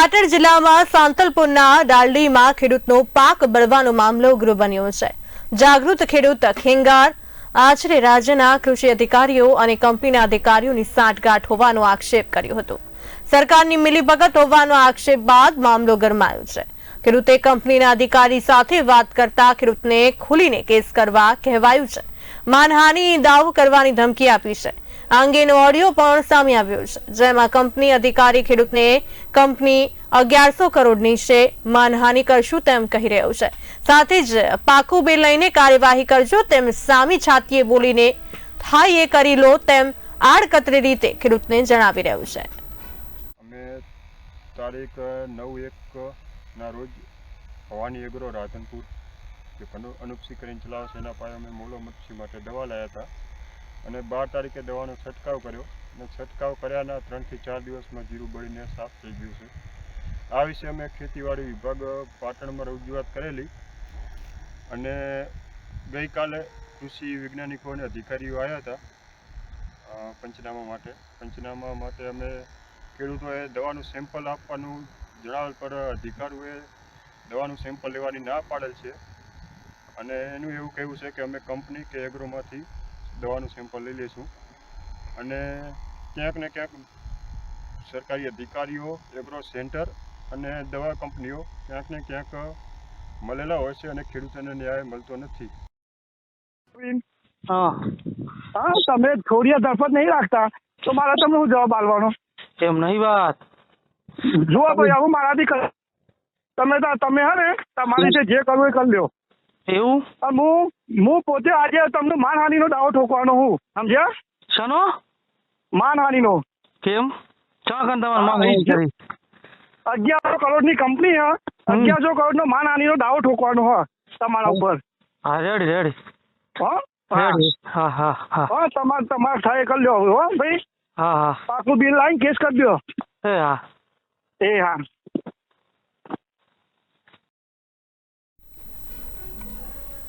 પાટણ જિલ્લામાં સાંતલપુરના ડાલડીમાં ખેડૂતનો પાક બળવાનો મામલો ઉગ્ર બન્યો છે। જાગૃત ખેડૂત ખેંગાર આચરે રાજ્યના કૃષિ અધિકારીઓ અને કંપનીના અધિકારીઓની સાંઠગાંઠ હોવાનો આક્ષેપ કર્યો હતો। સરકારની મિલીભગત હોવાનો આક્ષેપ બાદ મામલો ગરમાયો છે। ખેડૂતે કંપનીના અધિકારી સાથે વાત કરતા ખેડૂતને ખુલીને કેસ કરવા કહેવાયું છે। માનહાનિ દાવો કરવાની ધમકી આપી છે। આ અંગેનો ઓડિયો પણ સામે આવ્યો છે, જેમાં કંપની અધિકારી ખેડૂતને કંપની 1100 કરોડની છે, માનહાનિ કરશું તેમ કહી રહ્યો છે। સાથે જ પાકું બિલ લઈને કાર્યવાહી કરજો તેમ સામી છાતીએ બોલીને થાય એ કરી લો તેમ આડકતરી રીતે ખેડૂતને જણાવી રહ્યું છે। અમે તારીખ 9/1 ના રોજ ભવાની એગ્રો રાધનપુર જે અનુપસિંહ કરીને ચલાવે છે એના પાસે અમે મૂળો મચ્છી માટે દવા લાવ્યા હતા અને 12 તારીખે દવાનો છંટકાવ કર્યો અને છંટકાવ કર્યાના 3 થી 4 દિવસમાં જીરું બળીને સાફ થઈ ગયું છે। આ વિશે અમે ખેતીવાડી વિભાગ પાટણમાં રજૂઆત કરેલી અને ગઈકાલે કૃષિ વૈજ્ઞાનિકો અને અધિકારીઓ આવ્યા હતા પંચનામા માટે અમે ખેડૂતોએ દવાનું સેમ્પલ આપવાનું જણાવેલ પર અધિકારીઓએ દવાનું સેમ્પલ લેવાની ના પાડેલ છે અને એનું એવું કહેવું છે કે અમે કંપની કે એગ્રોમાંથી દવાનું સેમ્પલ લઈ લઈશું અને ક્યાંક ને ક્યાંક સરકારી અધિકારીઓ એગ્રો સેન્ટર અને દવા કંપનીઓ ક્યાંક ને ક્યાંક મળેલા હોય છે અને ખેડૂતોને ન્યાય મળતો નથી। હા તમે થોડી ધરપત નહીં રાખતા તો મારે તમને હું જવાબ આપવાનો એમ નહીં વાત જુઓ ભાઈ આવું મારાથી તમે હે ને તમારી રીતે જે કરવું એ કરી લ્યો એવું હું પોતે આજે તમને માનહાનિનો દાવો ઠોકવાનો હું સમજ્યા શનો માનહાનિનો કેમ ચાકન તમાર માનહાનિ કરી 1100 કરોડની કંપની હે 1100 કરોડનો માનહાનિનો દાવો ઠોકવાનો હે તમારા ઉપર। હા રેડી હા તમારે થાય કરી લ્યો હો ભાઈ। હા પાકું બિલ લાવીને કેસ કરી દો। હા એ હા